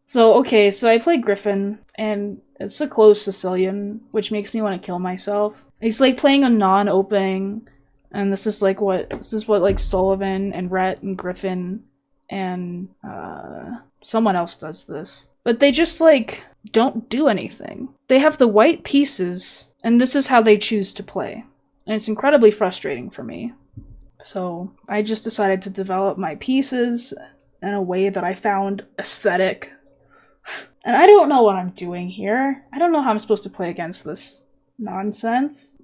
So, okay, so I play Griffin, and it's a closed Sicilian, which makes me want to kill myself. It's like playing a non-opening, and this is what like Sullivan and Rhett and Griffin and someone else does this. But they just like don't do anything. They have the white pieces, and this is how they choose to play. And it's incredibly frustrating for me. So I just decided to develop my pieces in a way that I found aesthetic. And I don't know what I'm doing here. I don't know how I'm supposed to play against this nonsense.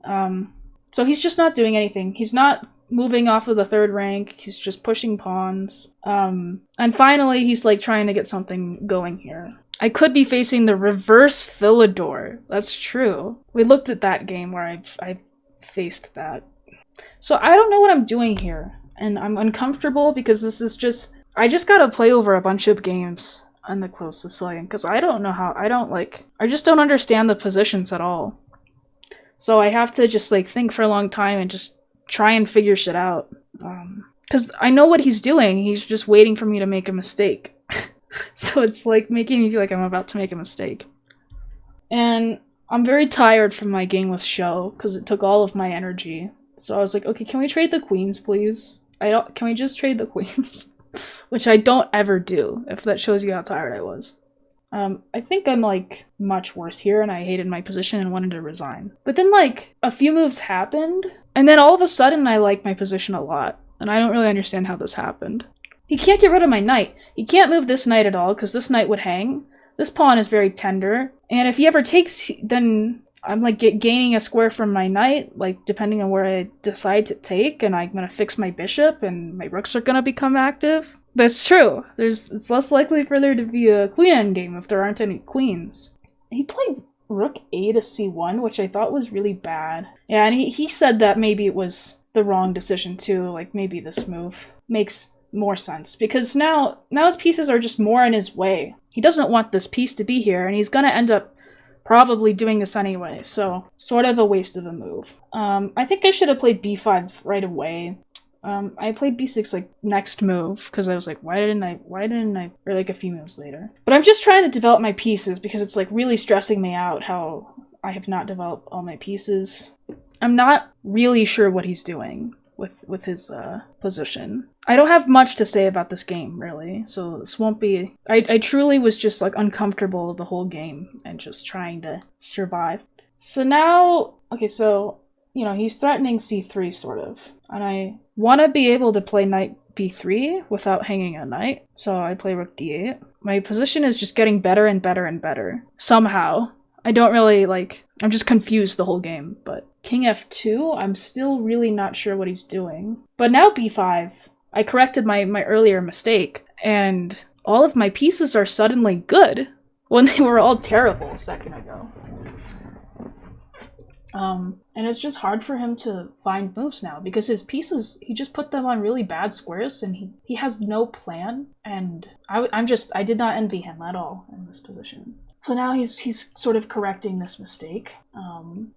So he's just not doing anything. He's not moving off of the third rank. He's just pushing pawns. And finally, he's like trying to get something going here. I could be facing the reverse Philidor. That's true. We looked at that game where I faced that. So I don't know what I'm doing here. And I'm uncomfortable because this is just... I just gotta play over a bunch of games on the closed Sicilian, because I don't know how, I just don't understand the positions at all. So I have to just like think for a long time and just try and figure shit out. Because I know what he's doing, he's just waiting for me to make a mistake. So it's like making me feel like I'm about to make a mistake. And I'm very tired from my game with Show, because it took all of my energy. So I was like, okay, can we trade the queens, please? Can we just trade the queens? Which I don't ever do, if that shows you how tired I was. I think I'm, like, much worse here, and I hated my position and wanted to resign. But then, like, a few moves happened, and then all of a sudden I like my position a lot. And I don't really understand how this happened. He can't get rid of my knight. He can't move this knight at all, because this knight would hang. This pawn is very tender. And if he ever takes, then I'm, like, gaining a square from my knight, like, depending on where I decide to take, and I'm gonna fix my bishop, and my rooks are gonna become active. That's true. It's less likely for there to be a queen endgame if there aren't any queens. He played rook a to c1, which I thought was really bad. Yeah, and he said that maybe it was the wrong decision too, like maybe this move makes more sense, because now his pieces are just more in his way. He doesn't want this piece to be here, and he's gonna end up probably doing this anyway, so sort of a waste of a move. I think I should have played b5 right away. I played b6 like next move, because I was like, why didn't I, or like a few moves later. But I'm just trying to develop my pieces, because it's like really stressing me out how I have not developed all my pieces. I'm not really sure what he's doing with his position. I don't have much to say about this game, really, so this won't be... I truly was just like uncomfortable the whole game and just trying to survive. So now, okay, so, you know, he's threatening c3 sort of, and I want to be able to play knight b3 without hanging a knight, so I play rook d8. My position is just getting better and better and better, somehow. I don't really, like, I'm just confused the whole game, but king f2, I'm still really not sure what he's doing. But now b5, I corrected my earlier mistake, and all of my pieces are suddenly good, when they were all terrible a second ago. And it's just hard for him to find moves now, because his pieces, he just put them on really bad squares, and he has no plan, and I did not envy him at all in this position. So now he's sort of correcting this mistake.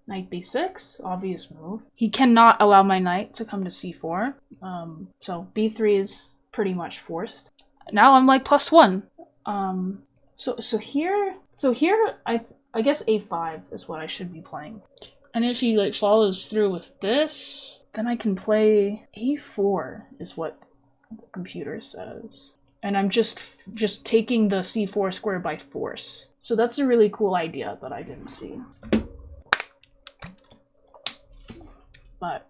Knight b6, obvious move. He cannot allow my knight to come to c4, so b3 is pretty much forced. Now I'm like +1. So here I guess a5 is what I should be playing. And if he like follows through with this, then I can play a4 is what the computer says. And I'm just taking the c4 square by force. So that's a really cool idea that I didn't see. But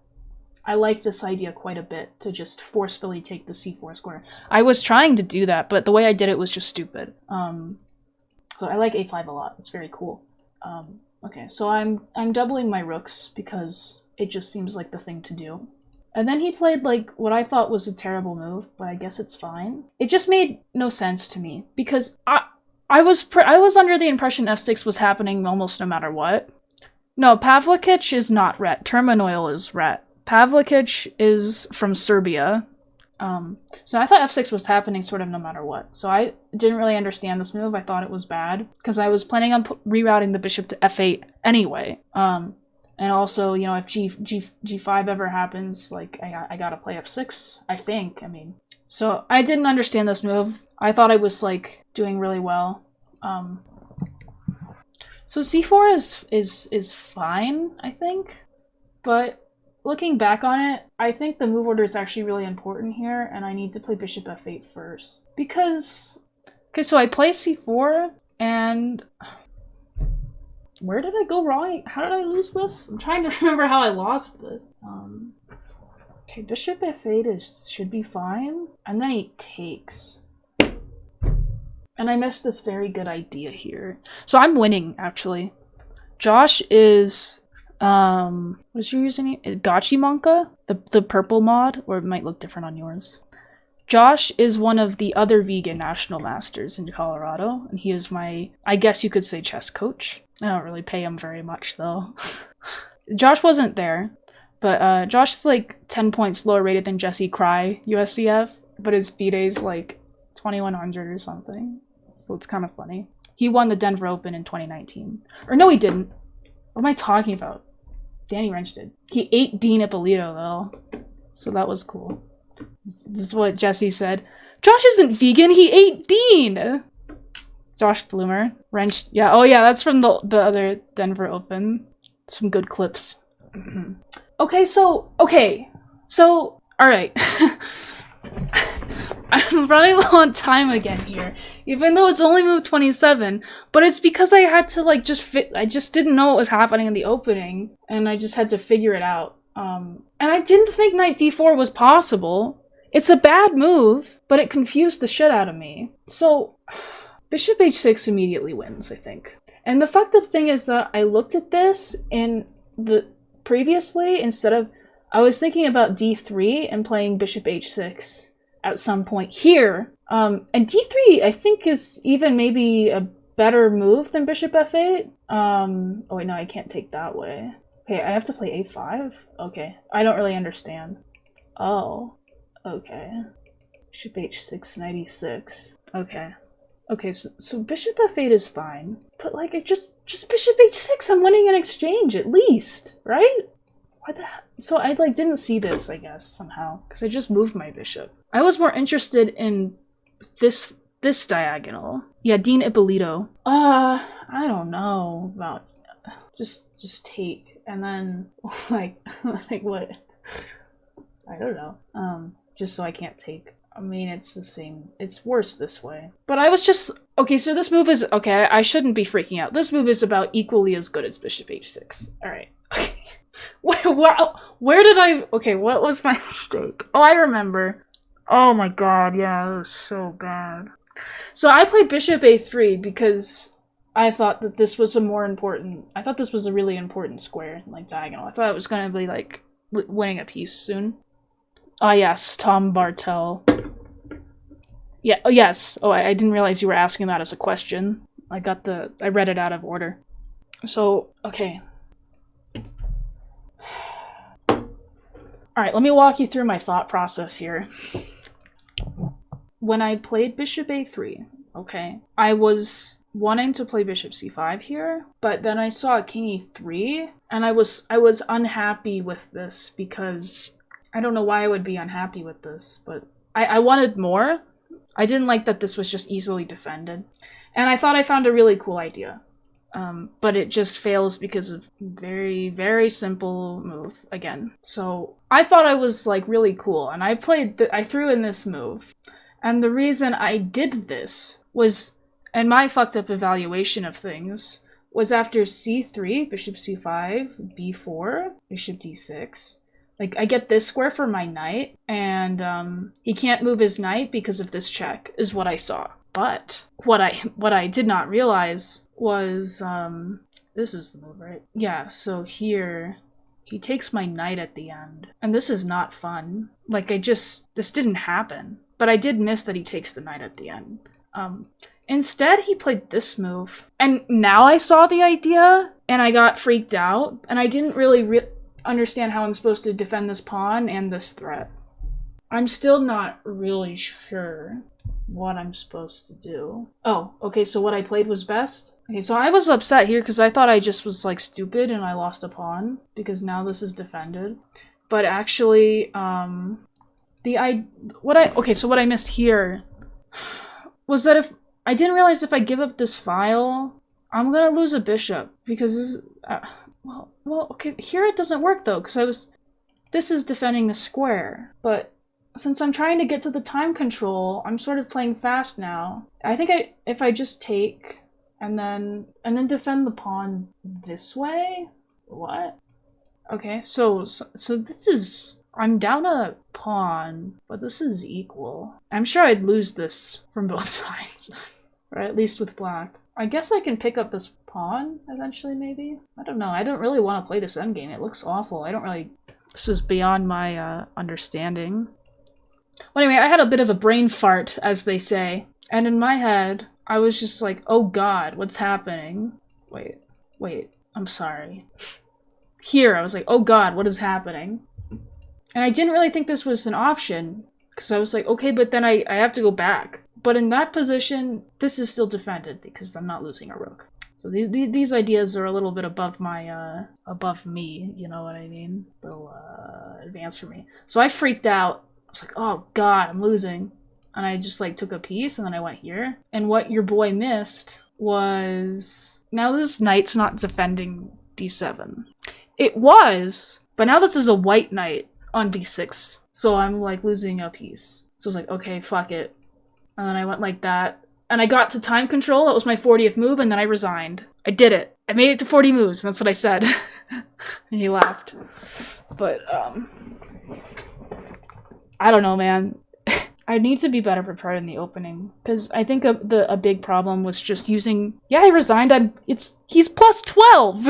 I like this idea quite a bit, to just forcefully take the c4 square. I was trying to do that, but the way I did it was just stupid. So I like a5 a lot. It's very cool. Okay, so I'm doubling my rooks because it just seems like the thing to do. And then he played like what I thought was a terrible move, but I guess it's fine. It just made no sense to me, because I was under the impression f6 was happening almost no matter what. No, Pavlikic is not Ret. Terminoil is Ret. Pavlikic is from Serbia. So I thought f6 was happening sort of no matter what. So I didn't really understand this move. I thought it was bad, because I was planning on rerouting the bishop to f8 anyway. And also, you know, if g5 ever happens, like, I gotta play f6, I think. I mean, So I didn't understand this move. I thought I was like doing really well. So c4 is fine, I think. But looking back on it, I think the move order is actually really important here, and I need to play bishop f8 first. Because... Okay, so I play c4, and... Where did I go wrong? How did I lose this? I'm trying to remember how I lost this. Okay, bishop f8 should be fine. And then he takes. And I missed this very good idea here. So I'm winning, actually. Josh is... what's your username? Gachimonka? The purple mod? Or it might look different on yours. Josh is one of the other vegan national masters in Colorado, and he is my, I guess you could say, chess coach. I don't really pay him very much, though. Josh wasn't there, but Josh is like 10 points lower rated than Jesse Cry, USCF, but his FIDE's like 2100 or something, so it's kind of funny. He won the Denver Open in 2019. Or no, he didn't. What am I talking about? Danny Wrench did. He ate Dean Ippolito, though, so that was cool. This is what Jesse said. Josh isn't vegan, he ate Dean! Josh Bloomer. Wrench. Yeah, oh yeah, that's from the other Denver Open. Some good clips. Okay, so, alright. I'm running low on time again here, even though it's only move 27, but it's because I had to, like, I just didn't know what was happening in the opening, and I just had to figure it out. And I didn't think knight d4 was possible. It's a bad move, but it confused the shit out of me. So, bishop h6 immediately wins, I think. And the fucked up thing is that I looked at this previously, instead of, I was thinking about d3 and playing bishop h6 at some point here. And d3, I think, is even maybe a better move than bishop f8. Oh wait, no, I can't take that way. Okay, I have to play a5? Okay, I don't really understand. Oh, okay. Bishop h6, knight e6. Okay. Okay, so bishop f8 is fine. But, like, just bishop h6, I'm winning an exchange, at least, right? Why the hell? So I, like, didn't see this, I guess, somehow. Because I just moved my bishop. I was more interested in this diagonal. Yeah, Dean Ippolito. I don't know about... Just take. And then, like what? I don't know. Just so I can't take. I mean, it's the same. It's worse this way. But I was just... Okay, so this move is... Okay, I shouldn't be freaking out. This move is about equally as good as bishop h6. Alright. Okay. Where did I... Okay, what was my mistake? Oh, I remember. Oh my god, yeah, that was so bad. So I played bishop a3 because... I thought that this was I thought this was a really important square, like diagonal. I thought it was going to be like winning a piece soon. Ah, yes, Tom Bartel. Yeah, oh yes. Oh, I didn't realize you were asking that as a question. I read it out of order. So, okay. Alright, let me walk you through my thought process here. When I played bishop a3, okay, I was wanting to play bishop c5 here, but then I saw king e3, and I was unhappy with this because I don't know why I would be unhappy with this, but I wanted more. I didn't like that this was just easily defended, and I thought I found a really cool idea, but it just fails because of very, very simple move again. So I thought I was like really cool, and I threw in this move, and the reason I did this was. And my fucked up evaluation of things was after c3, bishop c5, b4, bishop d6. Like, I get this square for my knight, and he can't move his knight because of this check, is what I saw. But what I did not realize was, this is the move, right? Yeah, so here, he takes my knight at the end. And this is not fun. Like, this didn't happen. But I did miss that he takes the knight at the end. Instead, he played this move. And now I saw the idea, and I got freaked out, and I didn't really understand how I'm supposed to defend this pawn and this threat. I'm still not really sure what I'm supposed to do. Oh, okay, so what I played was best? Okay, so I was upset here because I thought I just was, like, stupid and I lost a pawn, because now this is defended. But actually, what I missed here was that if I didn't realize if I give up this file, I'm gonna lose a bishop because this is, okay, here it doesn't work though, because this is defending the square, but since I'm trying to get to the time control, I'm sort of playing fast now. I think if I just take and then defend the pawn this way? What? Okay, so this is, I'm down a pawn, but this is equal. I'm sure I'd lose this from both sides, or at least with black. I guess I can pick up this pawn eventually, maybe? I don't know. I don't really want to play this endgame. It looks awful. This is beyond my understanding. Well, anyway, I had a bit of a brain fart, as they say. And in my head, I was just like, oh god, what's happening? Wait, I'm sorry. Here, I was like, oh god, what is happening? And I didn't really think this was an option, because I was like, okay, but then I have to go back. But in that position, this is still defended, because I'm not losing a rook. So these ideas are a little bit above my, above me, you know what I mean? A little, advanced for me. So I freaked out. I was like, oh god, I'm losing. And I just like took a piece and then I went here. And what your boy missed was, now this knight's not defending d7. It was, but now this is a white knight on b6. So I'm like losing a piece. So I was like, okay, fuck it. And then I went like that. And I got to time control, that was my 40th move, and then I resigned. I did it. I made it to 40 moves, and that's what I said. And he laughed. But, I don't know, man. I need to be better prepared in the opening, because I think a big problem was just using, yeah, I resigned, he's plus 12!